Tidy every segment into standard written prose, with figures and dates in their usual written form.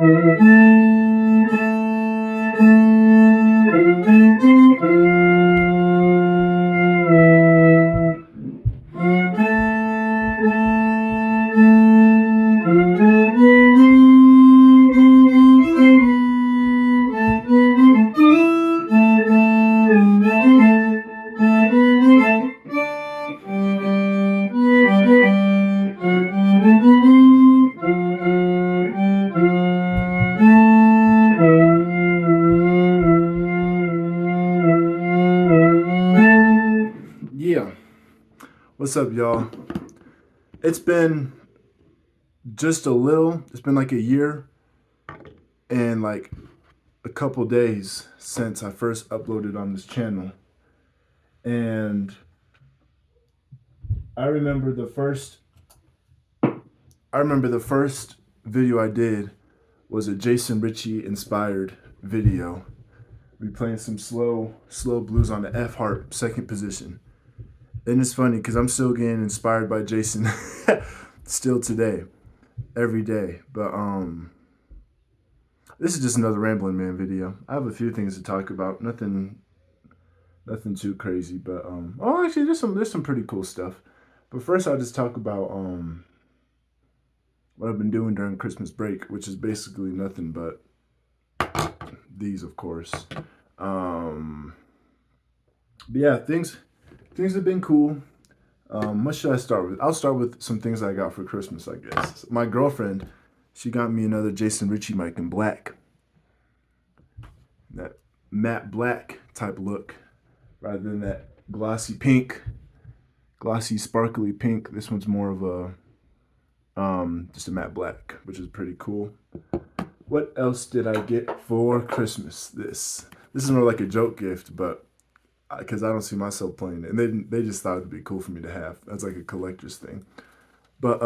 Yeah, what's up, y'all? It's been it's been like a year and like a couple days since I first uploaded on this channel. And I remember the first I remember the first video I did was a Jason Ritchie inspired video. We playing some slow blues on the F harp, second position. And it's funny because I'm still getting inspired by Jason still today, every day. But this is just another Ramblin Man video. I have a few things to talk about. Nothing too crazy, but oh, actually there's some pretty cool stuff. But first I'll just talk about what I've been doing during Christmas break, which is basically nothing but these, of course. But yeah, things have been cool. What should I start with? I'll start with some things I got for Christmas, I guess. My girlfriend, she got me another Jason Ritchie mic in black. That matte black type look rather than that glossy pink, glossy sparkly pink. This one's more of a just a matte black, which is pretty cool. What else did I get for Christmas? This is more like a joke gift, but because I don't see myself playing it, and they just thought it'd be cool for me to have. That's like a collector's thing. But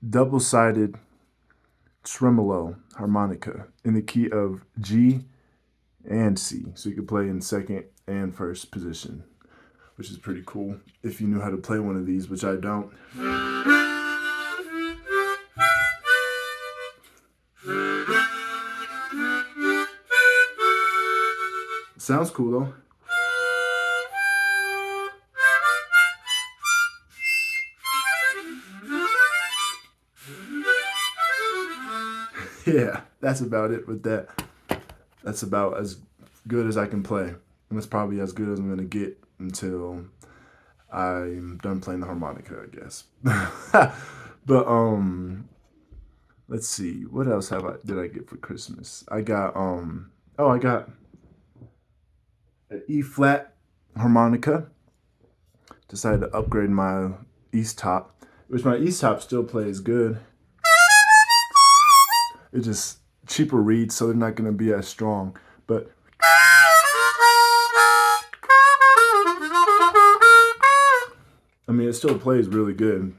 double-sided tremolo harmonica in the key of G and C, so you could play in second and first position, which is pretty cool if you knew how to play one of these, which I don't. Sounds cool though. Yeah, that's about it with that. That's about as good as I can play. And that's probably as good as I'm gonna get until I'm done playing the harmonica, I guess. But let's see, what else did I get for Christmas? I got I got an E flat harmonica. Decided to upgrade my East top, which my East top still plays good. It's just cheaper reeds, so they're not going to be as strong. But I mean, it still plays really good.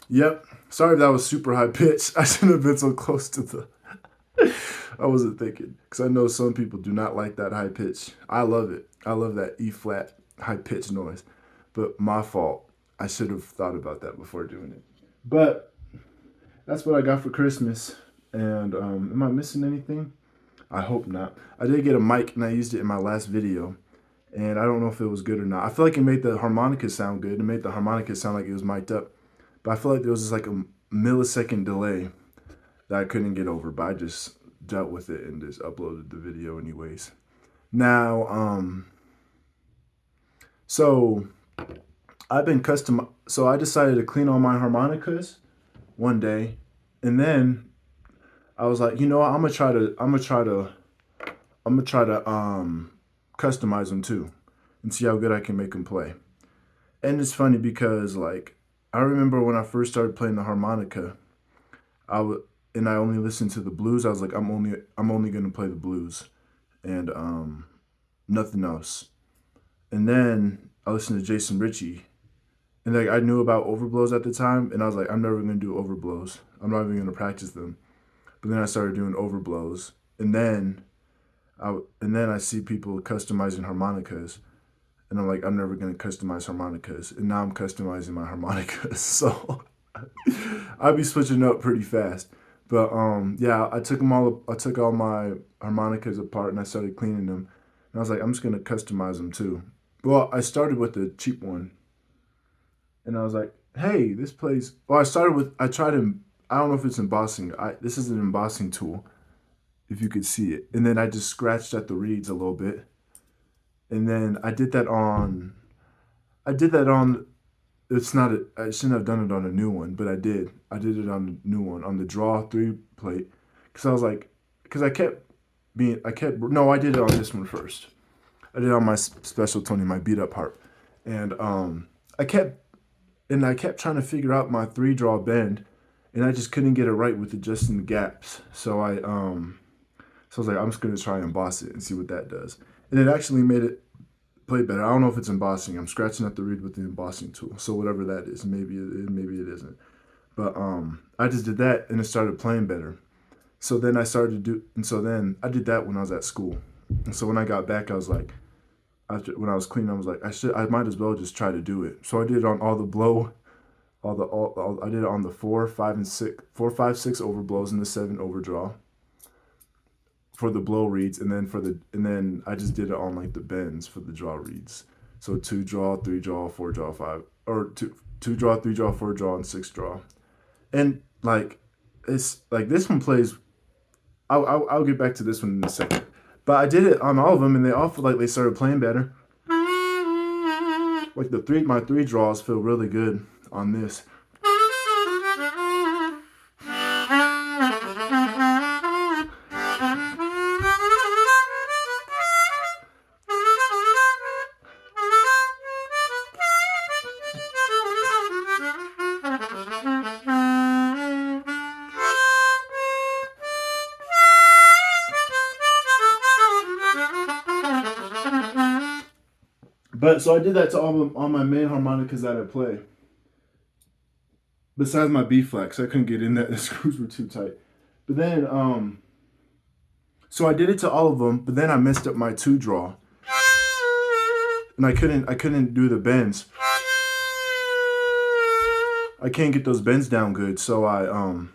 Yep. Sorry if that was super high pitch. I shouldn't have been so close to the... I wasn't thinking, because I know some people do not like that high pitch. I love it. I love that E flat high pitch noise. But my fault. I should have thought about that before doing it. But that's what I got for Christmas. And am I missing anything? I hope not. I did get a mic and I used it in my last video. And I don't know if it was good or not. I feel like it made the harmonica sound good. It made the harmonica sound like it was mic'd up. But I feel like there was just like a millisecond delay that I couldn't get over. But I just dealt with it and just uploaded the video anyways. Now, so I've been so I decided to clean all my harmonicas one day, and then I was like, you know what, I'm gonna try to customize them too and see how good I can make them play. And it's funny because like I remember when I first started playing the harmonica, I only listened to the blues. I was like, I'm only gonna play the blues and nothing else. And then I listened to Jason Ritchie, and like I knew about overblows at the time, and I was like, I'm never gonna do overblows. I'm not even gonna practice them. But then I started doing overblows, and then I see people customizing harmonicas, and I'm like, I'm never gonna customize harmonicas, and now I'm customizing my harmonicas. So I'll be switching up pretty fast. But yeah, I took them all. I took all my harmonicas apart and I started cleaning them. And I was like, I'm just gonna customize them too. Well, I started with the cheap one, and I was like, hey, this plays. Well, I started with. I tried to. I don't know if it's embossing. This is an embossing tool, if you could see it. And then I just scratched at the reeds a little bit, and then I did that on. I did that on. It's not. I shouldn't have done it on a new one, but I did. I did it on the new one on the draw three plate, because I was like, because I kept being. I kept. No, I did it on this one first. I did it on my special Tony, my beat up harp, and I kept I kept trying to figure out my three draw bend, and I just couldn't get it right with adjusting the gaps. So I was like, I'm just gonna try and emboss it and see what that does. And it actually made it play better. I don't know if it's embossing. I'm scratching at the reed with the embossing tool. So whatever that is, maybe it isn't. But I just did that and it started playing better. So then I started to do, and so then I did that when I was at school. And so when I got back, I was like, after when I was cleaning, I was like, I might as well just try to do it. So I did it on all the blow, I did it on the 4, 5, 6 overblows and the 7 overdraw for the blow reeds, and then I just did it on like the bends for the draw reeds. So 2 draw, 3 draw, 4 draw, 5, or 2 draw, 3 draw, 4 draw, and 6 draw. And like it's like this one plays. I'll get back to this one in a second. But I did it on all of them, and they all feel like they started playing better. Like my 3 draws feel really good on this. But so I did that to all my main harmonicas that I play. Besides my B flat, 'cause I couldn't get in that. The screws were too tight. But then, so I did it to all of them. But then I messed up my 2 draw, and I couldn't do the bends. I can't get those bends down good. So I on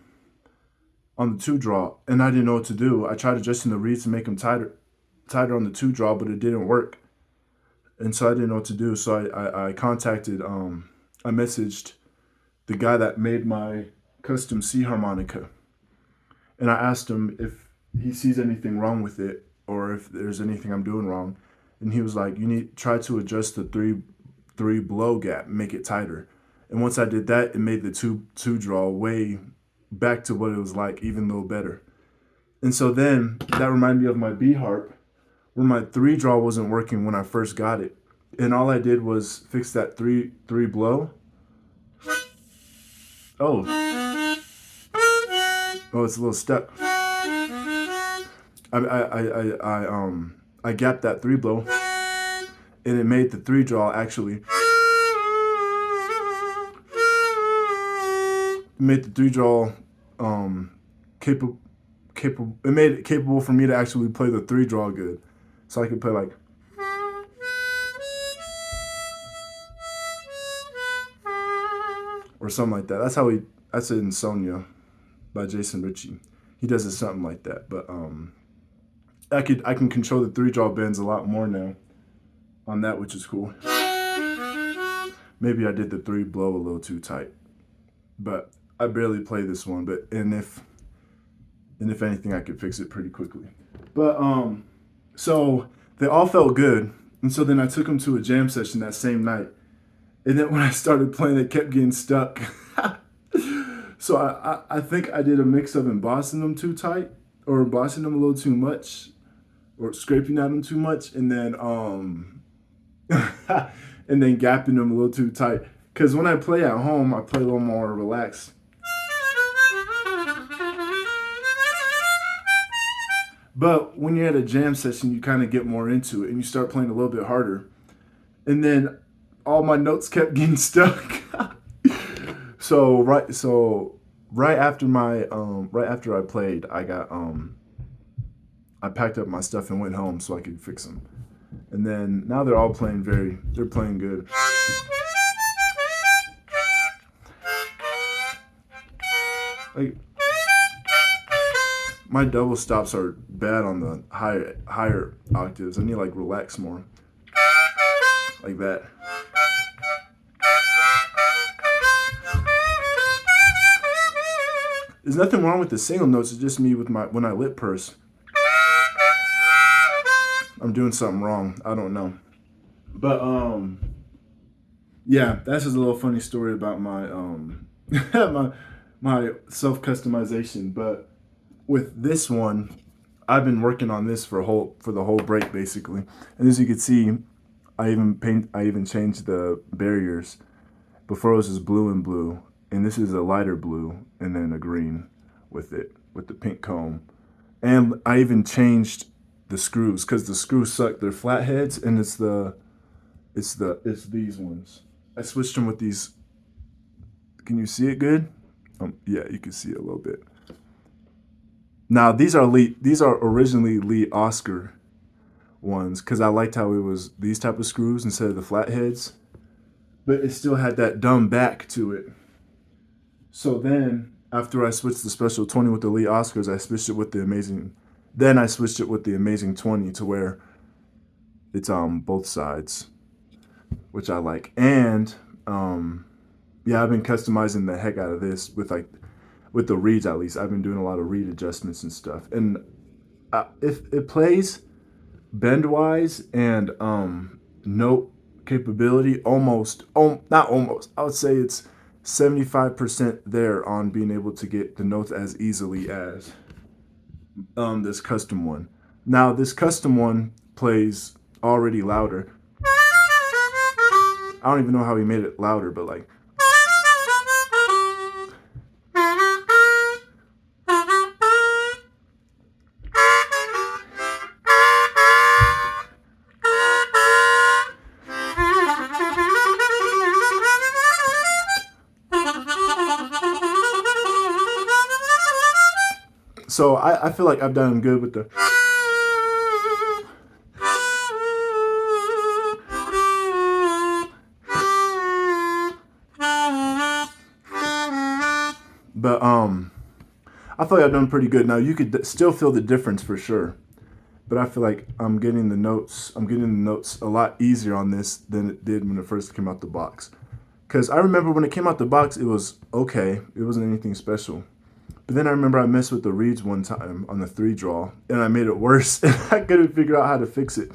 the 2 draw, and I didn't know what to do. I tried adjusting the reeds to make them tighter on the 2 draw, but it didn't work. And so I didn't know what to do. So I contacted, I messaged the guy that made my custom C harmonica. And I asked him if he sees anything wrong with it or if there's anything I'm doing wrong. And he was like, you need try to adjust the three blow gap, make it tighter. And once I did that, it made the two draw way back to what it was like, even though better. And so then that reminded me of my B harp, where my 3 draw wasn't working when I first got it. And all I did was fix that three blow. Oh. Oh, it's a little stuck. I gapped that 3 blow, and it made the 3 draw actually. Made the 3 draw capable. It made it capable for me to actually play the 3 draw good, so I could play like. Or something like that. That's Insomnia by Jason Ritchie. He does it something like that. But I can control the 3 draw bends a lot more now on that, which is cool. Maybe I did the 3 blow a little too tight, but I barely play this one. But if anything, I could fix it pretty quickly. But so they all felt good, and so then I took them to a jam session that same night. And then when I started playing, it kept getting stuck. So I think I did a mix of embossing them too tight, or embossing them a little too much, or scraping at them too much, and then and then gapping them a little too tight. Because when I play at home, I play a little more relaxed. But when you're at a jam session, you kind of get more into it, and you start playing a little bit harder. And then all my notes kept getting stuck. So right after I played, I got I packed up my stuff and went home so I could fix them. And then now they're all playing they're playing good. Like, my double stops are bad on the higher octaves. I need to like relax more. Like that. There's nothing wrong with the single notes. It's just me with when I lip purse. I'm doing something wrong. I don't know. But yeah, that's just a little funny story about my my self customization. But with this one, I've been working on this for the whole break basically. And as you can see, I even changed the barriers. Before it was just blue and blue, and this is a lighter blue and then a green with the pink comb. And I even changed the screws because the screws suck. They're flatheads, and it's these ones. I switched them with these. Can you see it good? Yeah, you can see it a little bit. Now these are originally Lee Oscar ones because I liked how it was these type of screws instead of the flatheads, but it still had that dumb back to it. So then after I switched the Special 20 with the Lee Oscars, I switched it with the Amazing. Then I switched it with the Amazing 20 to where it's both sides, which I like. And yeah, I've been customizing the heck out of this with the reeds. At least I've been doing a lot of reed adjustments and stuff. And if it plays bend wise and note capability, not almost. I would say it's 75% there on being able to get the notes as easily as this custom one. Now this custom one plays already louder. I don't even know how he made it louder, but like. So I feel like I've done good with the. But I feel like I've done pretty good. Now you could still feel the difference for sure. But I feel like I'm getting the notes a lot easier on this than it did when it first came out the box. Because I remember when it came out the box, it was okay. It wasn't anything special. But then I remember I messed with the reeds one time on the 3-draw, and I made it worse, and I couldn't figure out how to fix it.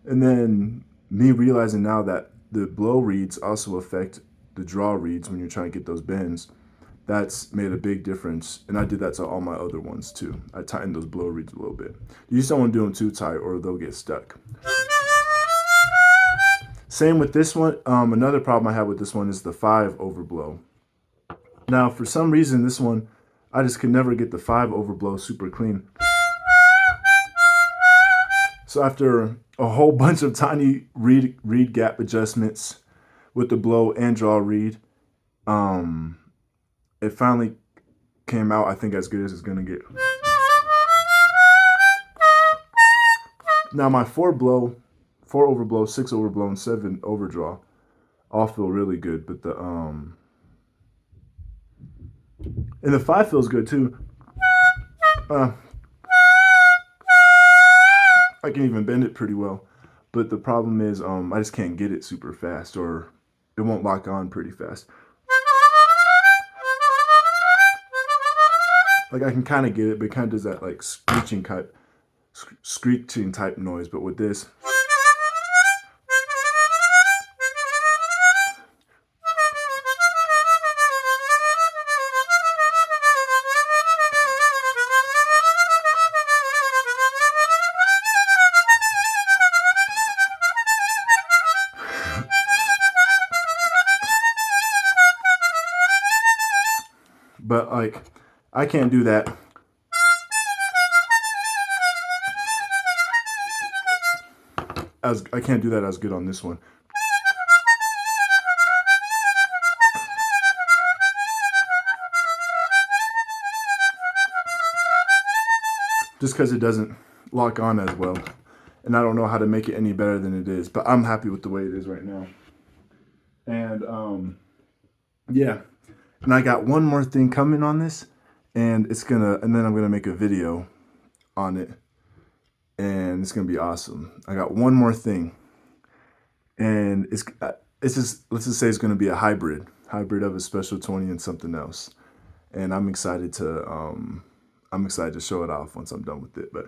And then me realizing now that the blow reeds also affect the draw reeds when you're trying to get those bends, that's made a big difference. And I did that to all my other ones too. I tightened those blow reeds a little bit. You just don't want to do them too tight or they'll get stuck. Same with this one. Another problem I have with this one is the 5 overblow. Now, for some reason, this one, I just could never get the 5 overblow super clean. So after a whole bunch of tiny reed gap adjustments with the blow and draw reed, it finally came out, I think, as good as it's going to get. Now my 4 overblow, 6 overblow, and 7 overdraw all feel really good, but and the 5 feels good too. I can even bend it pretty well, but the problem is I just can't get it super fast, or it won't lock on pretty fast. Like I can kind of get it, but it kind of does that like screeching type noise. But with this, but like I can't do that. I can't do that as good on this one. Just because it doesn't lock on as well. And I don't know how to make it any better than it is, but I'm happy with the way it is right now. And yeah, and I got one more thing coming on this, and then I'm gonna make a video on it, and it's gonna be awesome. I got one more thing, and it's just, let's just say it's gonna be a hybrid of a Special 20 and something else, and I'm excited to show it off once I'm done with it, but.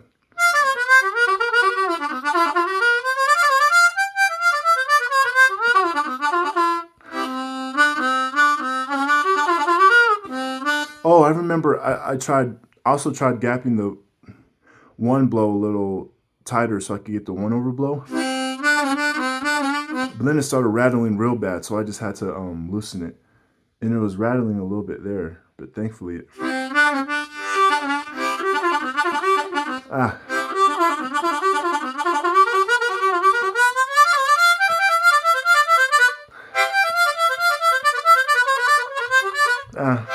Oh, I remember I also tried gapping the one blow a little tighter so I could get the one over blow. But then it started rattling real bad, so I just had to loosen it. And it was rattling a little bit there, but thankfully it... Ah. Ah.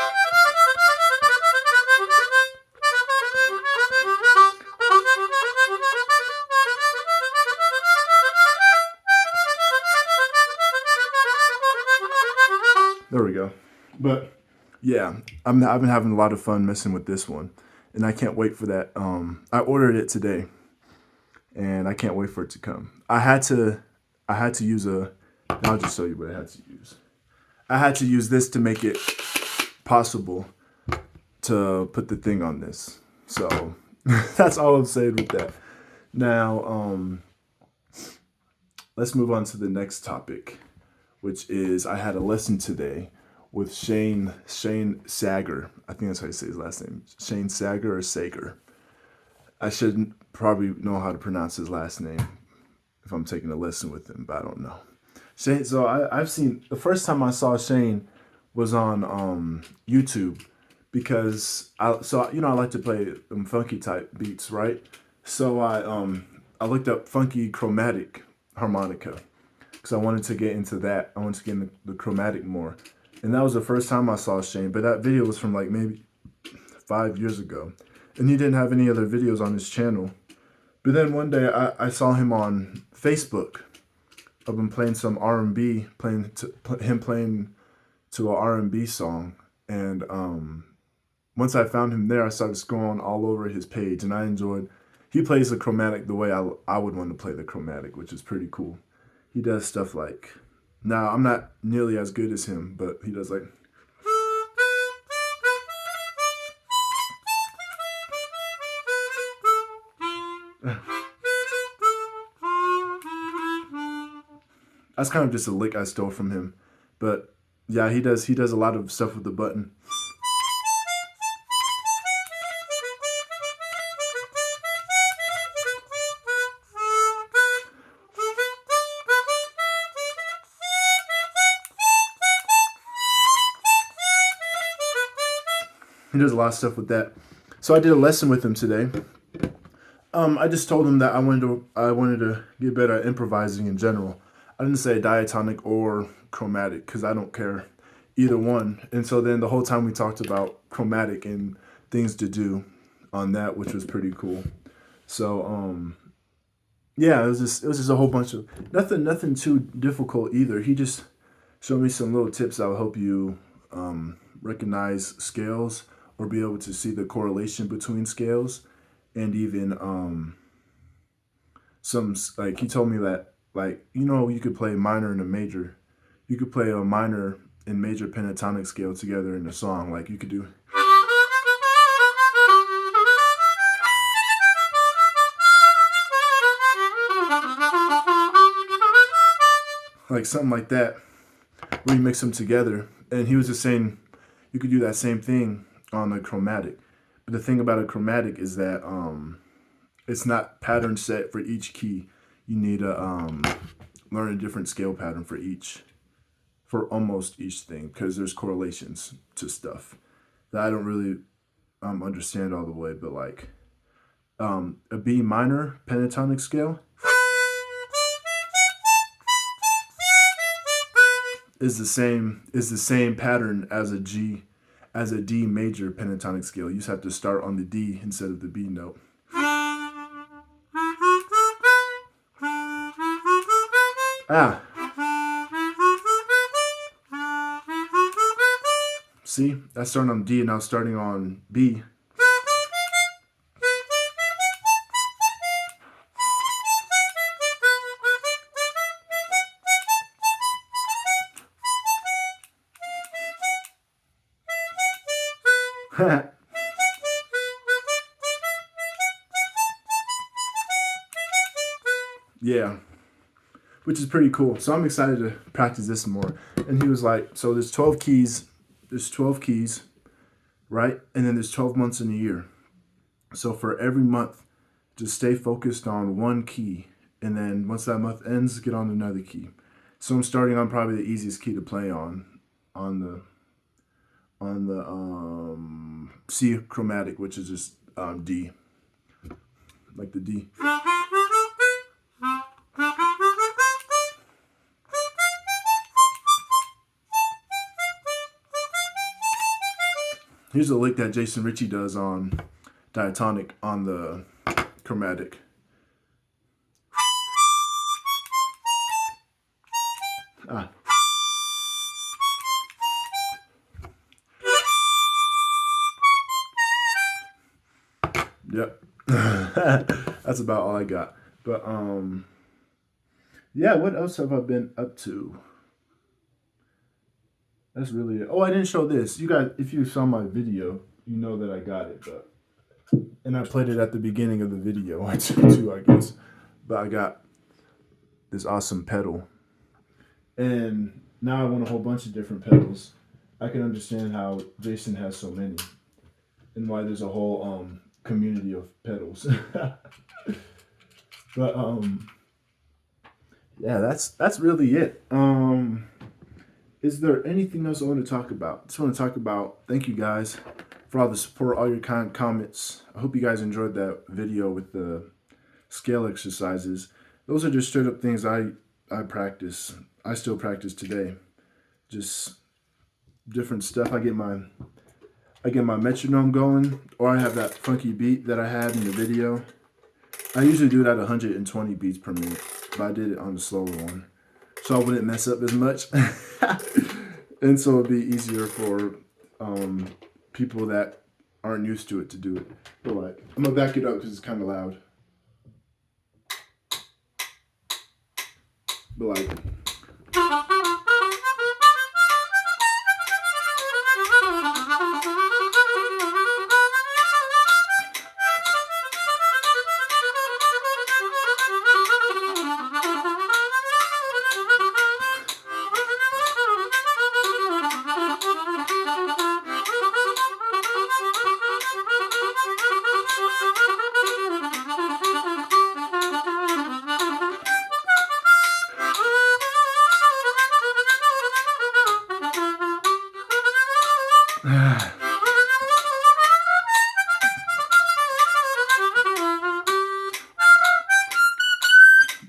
There we go. But yeah, I've been having a lot of fun messing with this one, and I can't wait for that. I ordered it today, and I can't wait for it to come. I had to use I'll just show you what I had to use. I had to use this to make it possible to put the thing on this. So that's all I'm saying with that. Now, let's move on to the next topic, which is I had a lesson today with Shane Sager. I think that's how you say his last name. Shane Sager or Sager. I should probably know how to pronounce his last name if I'm taking a lesson with him, but I don't know. Shane. So I've seen, the first time I saw Shane was on YouTube, because I like to play funky type beats, right? So I looked up funky chromatic harmonica, because I wanted to get into that. I wanted to get into the chromatic more. And that was the first time I saw Shane. But that video was from like maybe 5 years ago. And he didn't have any other videos on his channel. But then one day I saw him on Facebook. I've been playing some R&B, playing to an R&B song. And once I found him there, I started scrolling all over his page. And I enjoyed, he plays the chromatic the way I would want to play the chromatic, which is pretty cool. He does stuff like, now I'm not nearly as good as him, but he does like, that's kind of just a lick I stole from him. But yeah, he does a lot of stuff with the button. He does a lot of stuff with that. So I did a lesson with him today. I just told him that I wanted to get better at improvising in general. I didn't say diatonic or chromatic, because I don't care either one. And so then the whole time we talked about chromatic and things to do on that, which was pretty cool. So yeah, it was just a whole bunch of nothing too difficult either. He just showed me some little tips that will help you recognize scales, or be able to see the correlation between scales, and even some, like, he told me that, like, you could play minor and a major. You could play a minor and major pentatonic scale together in a song. Like, you could do like something like that, where you mix them together. And he was just saying you could do that same thing on a chromatic. But the thing about a chromatic is that it's not pattern set for each key. You need to learn a different scale pattern for almost each thing, because there's correlations to stuff that I don't really understand all the way. But like a B minor pentatonic scale is the same pattern as a D major pentatonic scale. You just have to start on the D instead of the B note. Ah, see, that's starting on D and now starting on B. Yeah, which is pretty cool. So I'm excited to practice this more. And he was like, so there's 12 keys. There's 12 keys, right? And then there's 12 months in a year. So for every month, just stay focused on one key. And then once that month ends, get on another key. So I'm starting on probably the easiest key to play on the C chromatic, which is just D, like the D. Here's a lick that Jason Ritchie does on diatonic on the chromatic. Ah. Yep. That's about all I got. But yeah, what else have I been up to? That's really it. Oh, I didn't show this. You guys, if you saw my video, you know that I got it, but and I played it at the beginning of the video too, I guess. But I got this awesome pedal. And now I want a whole bunch of different pedals. I can understand how Jason has so many and why there's a whole community of pedals. But yeah, that's really it. Is there anything else I want to talk about? Just want to talk about thank you guys for all the support, all your kind comments. I hope you guys enjoyed that video with the scale exercises. Those are just straight up things I practice. I still practice today. Just different stuff. I get my metronome going, or I have that funky beat that I had in the video. I usually do it at 120 beats per minute, but I did it on the slower one, so I wouldn't mess up as much. And so it'd be easier for people that aren't used to it to do it. But like, I'm gonna back it up because it's kind of loud. But like.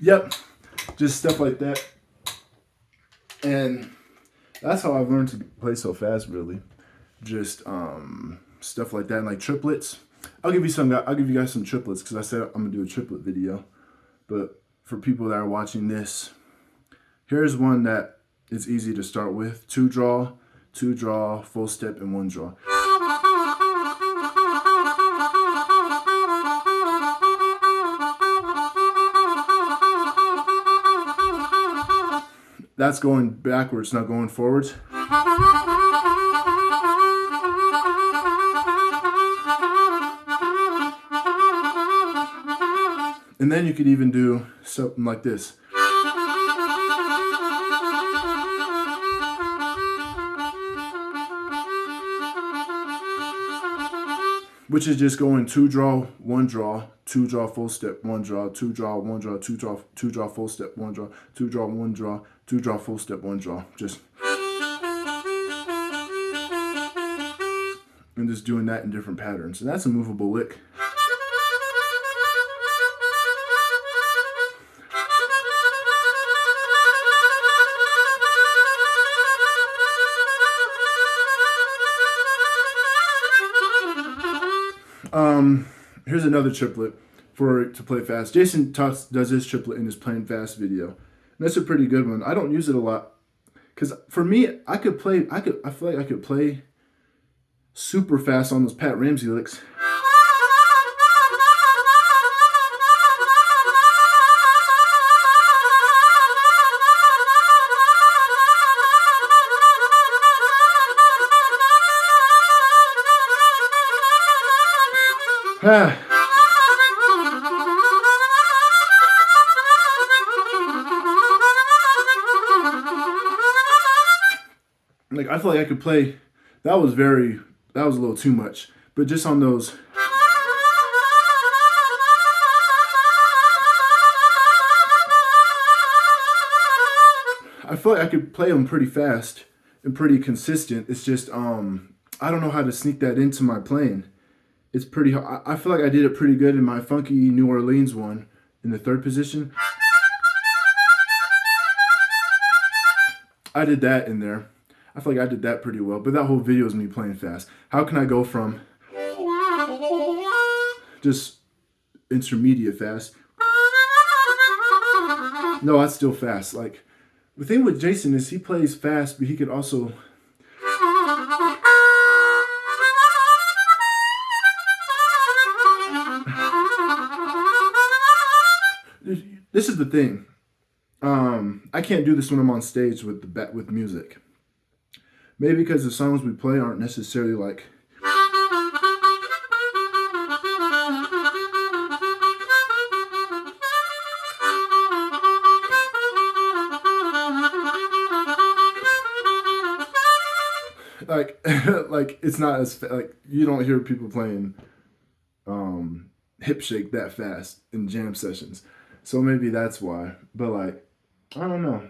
Yep, just stuff like that. And that's how I've learned to play so fast, really. Just stuff like that, and like triplets. I'll give you guys some triplets because I said I'm gonna do a triplet video. But for people that are watching this, here's one that is easy to start with: two draw, full step, and one draw. That's going backwards, not going forwards. And then you could even do something like this. Which is just going two draw, two draw, full step, one draw, two draw, one draw, two draw, full step, one draw, two draw, one draw, two draw, full step, one draw. And just doing that in different patterns. And that's a movable lick. Here's another triplet to play fast. Jason does his triplet in his playing fast video. That's a pretty good one. I don't use it a lot because for me, I could play. I could. I feel like I could play super fast on those Pat Ramsey licks. Ah. Like I feel like I could play. That was very. That was a little too much. But just on those. I feel like I could play them pretty fast and pretty consistent. It's just I don't know how to sneak that into my playing. It's pretty hard. I feel like I did it pretty good in my funky New Orleans one in the third position. I did that in there. I feel like I did that pretty well. But that whole video is me playing fast. How can I go from just intermediate fast? No, that's still fast. Like the thing with Jason is he plays fast, but he could also. This is the thing. I can't do this when I'm on stage with music. Maybe because the songs we play aren't necessarily like. Like, like it's not as like you don't hear people playing hip shake that fast in jam sessions, so maybe that's why. But like, I don't know.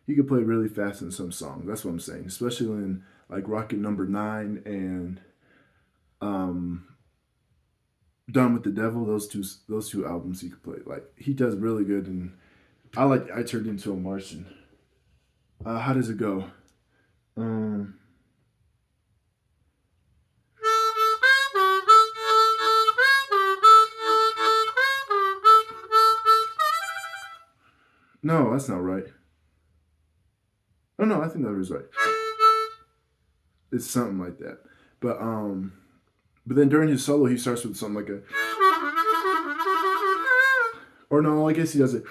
He could play really fast in some songs. That's what I'm saying, especially in like Rocket Number 9 and Done with the Devil. Those two albums he could play. Like he does really good, and I Turned Into a Martian. How does it go? No, that's not right. Oh no, I think that was right. It's something like that. But then during his solo, he starts with something like a. Or no, I guess he does it.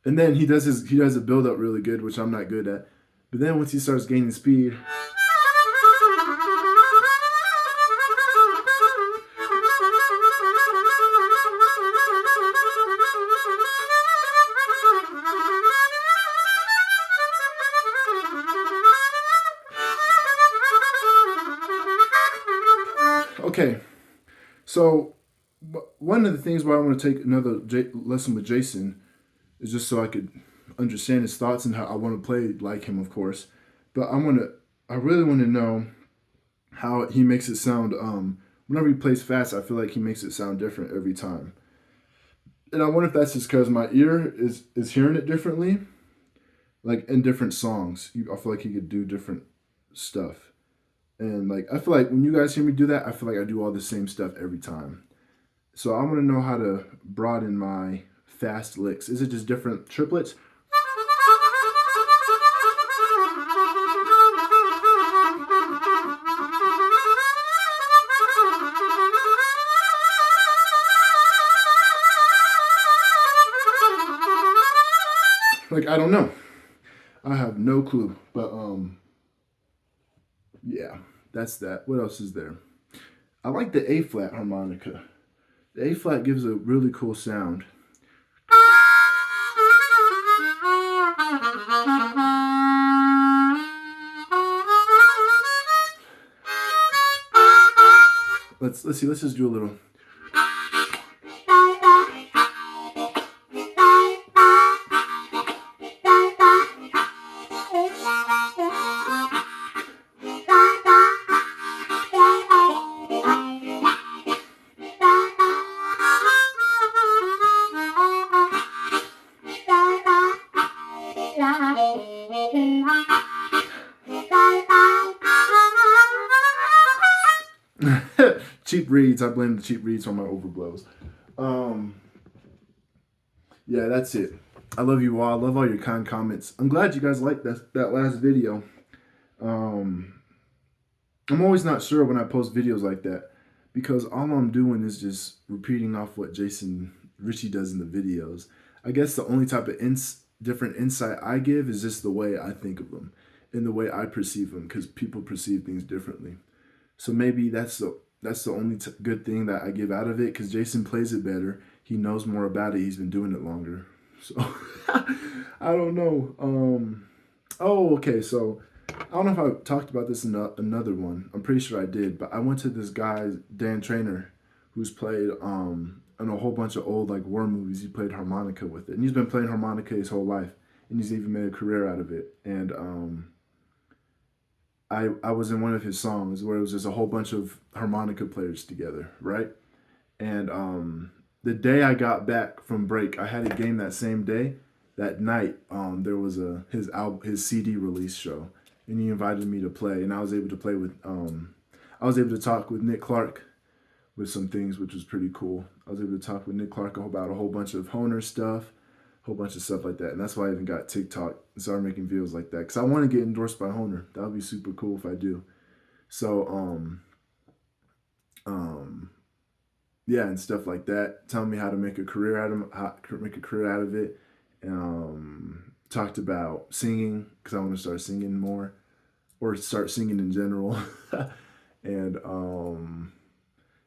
And then he does a build up really good, which I'm not good at. But then once he starts gaining speed. Okay, so one of the things why I want to take another lesson with Jason is just so I could understand his thoughts and how I want to play like him, of course. But I really want to know how he makes it sound. Whenever he plays fast, I feel like he makes it sound different every time. And I wonder if that's just because my ear is hearing it differently, like in different songs. I feel like he could do different stuff. And like I feel like when you guys hear me do that, I feel like I do all the same stuff every time. So I want to know how to broaden my fast licks. Is it just different triplets? Like I don't know. I have no clue. But yeah. That's that. What else is there? I like the A flat harmonica. The A flat gives a really cool sound. Let's see. Let's just do a little. cheap reeds. I blame the cheap reeds on my overblows. Um, yeah, that's it. I love you all. I love all your kind comments. I'm glad you guys liked that last video. Um, I'm always not sure when I post videos like that because all I'm doing is just repeating off what Jason Ritchie does in the videos. I guess the only type of different insight I give is just the way I think of them and the way I perceive them because people perceive things differently. So maybe that's the only good thing that I give out of it because Jason plays it better. He knows more about it. He's been doing it longer. So I don't know. Oh, okay. So I don't know if I talked about this in another one. I'm pretty sure I did, but I went to this guy, Dan Trainer, who's played in a whole bunch of old like war movies. He played harmonica with it, and he's been playing harmonica his whole life, and he's even made a career out of it. And I was in one of his songs where it was just a whole bunch of harmonica players together, right? And the day I got back from break, I had a game that same day. That night, there was his CD release show, and he invited me to play, and I was able to play with I was able to talk with Nick Clark with some things, which was pretty cool. I was able to talk with Nick Clark about a whole bunch of Honer stuff, a whole bunch of stuff like that, and that's why I even got TikTok and started making videos like that because I want to get endorsed by Honer. That would be super cool if I do. So yeah, and stuff like that. Telling me how to make a career out of it. Talked about singing because I want to start singing more or start singing in general. And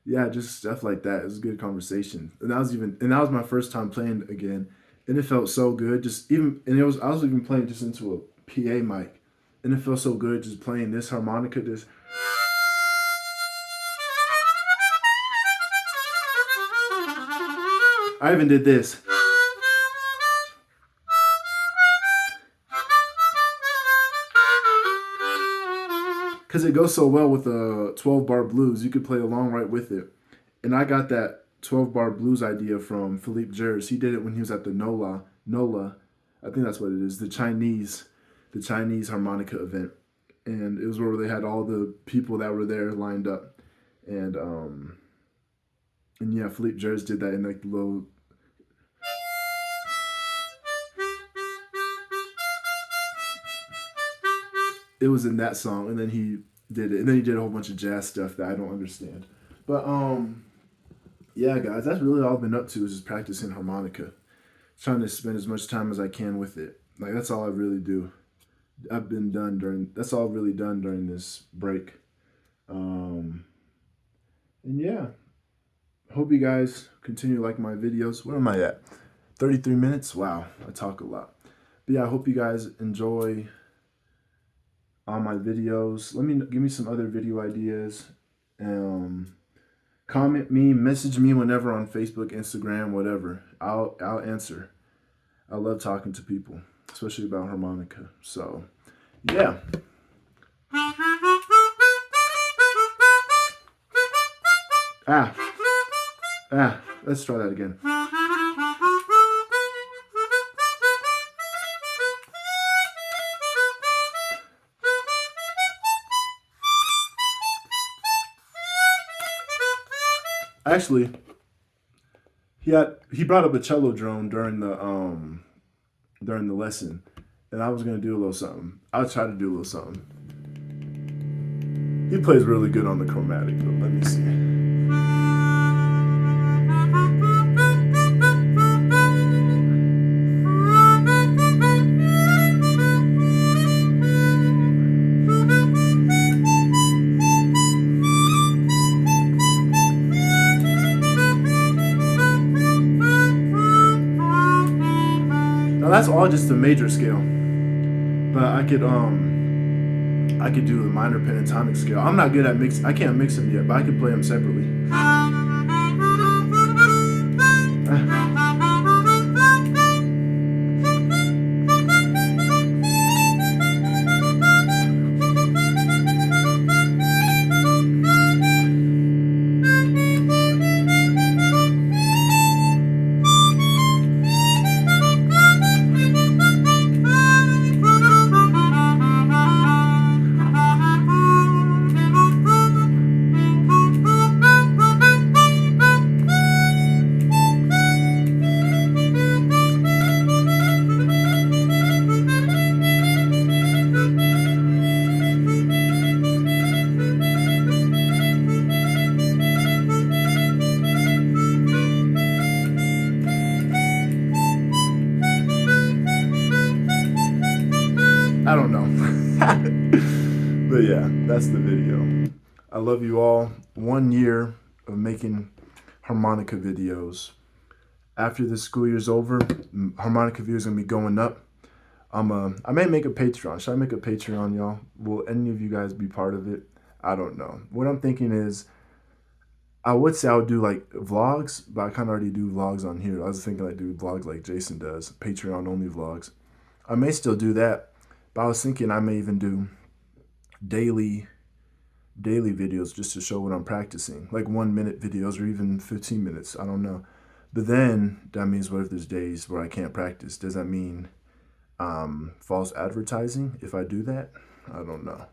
yeah, just stuff like that. It was a good conversation. And that was my first time playing again. And it felt so good. I was even playing just into a PA mic. And it felt so good just playing this harmonica, this. I even did this. Because it goes so well with the 12-bar blues, you could play along right with it. And I got that 12-bar blues idea from Philippe Jers. He did it when he was at the NOLA, I think that's what it is, the Chinese harmonica event. And it was where they had all the people that were there lined up. And yeah, Philippe Jers did that in like the little. It was in that song, and then he did it, and then he did a whole bunch of jazz stuff that I don't understand. But yeah, guys, that's really all I've been up to is just practicing harmonica, trying to spend as much time as I can with it. Like that's all I really do. That's all I've really done during this break. And yeah, hope you guys continue to like my videos. Where am I at? 33 minutes. Wow, I talk a lot. But yeah, I hope you guys enjoy all my videos. Give me some other video ideas. Comment me, message me whenever on Facebook, Instagram, whatever. I'll answer. I love talking to people, especially about harmonica. So, yeah. Let's try that again. Actually, he brought up a cello drone during the lesson, and I was gonna do a little something. I'll try to do a little something. He plays really good on the chromatic, but let me see. Now that's all just the major scale, but I could do the minor pentatonic scale. I'm not good at mix. I can't mix them yet, but I could play them separately. But yeah, that's the video. I love you all. 1 year of making harmonica videos. After the school year's over, harmonica videos gonna be going up. I may make a Patreon. Should I make a Patreon, y'all? Will any of you guys be part of it? I don't know. What I'm thinking is, I would say I would do like vlogs, but I kind of already do vlogs on here. I was thinking I'd do vlogs like Jason does, Patreon only vlogs. I may still do that, but I was thinking I may even do daily videos just to show what I'm practicing, like 1 minute videos or even 15 minutes. I don't know. But then that means, what if there's days where I can't practice? Does that mean false advertising if I do that? I don't know.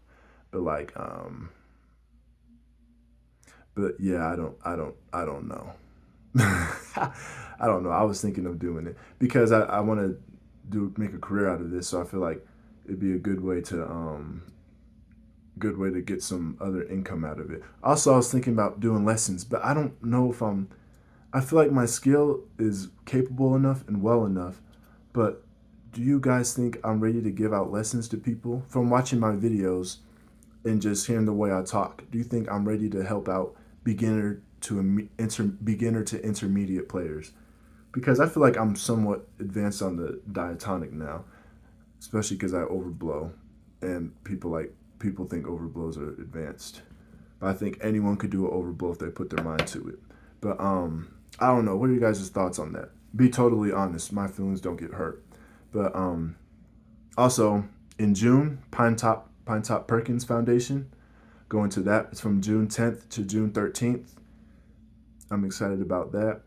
But like, but yeah, I don't know. I don't know. I was thinking of doing it because I want to make a career out of this. So I feel like it'd be a good way to get some other income out of it. Also, I was thinking about doing lessons, but I don't know if I feel like my skill is capable enough and well enough, but do you guys think I'm ready to give out lessons to people from watching my videos and just hearing the way I talk? Do you think I'm ready to help out beginner to intermediate players? Because I feel like I'm somewhat advanced on the diatonic now, especially because I overblow, and people think overblows are advanced. But I think anyone could do an overblow if they put their mind to it. But I don't know. What are you guys' thoughts on that? Be totally honest. My feelings don't get hurt. But also in June, Pine Top Perkins Foundation. Going to that. It's from June 10th to June 13th. I'm excited about that.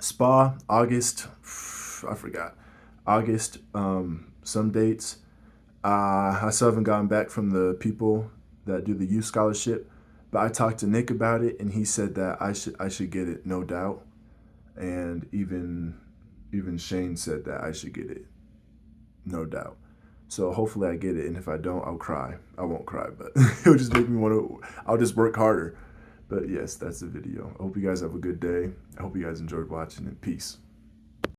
Spa, August. I forgot. August. Some dates. I still haven't gotten back from the people that do the youth scholarship, but I talked to Nick about it, and he said that I should get it, no doubt. And even Shane said that I should get it, no doubt. So hopefully I get it, and if I don't, I'll cry. I won't cry, but it'll just make me want to. I'll just work harder. But yes, that's the video. I hope you guys have a good day. I hope you guys enjoyed watching it. Peace.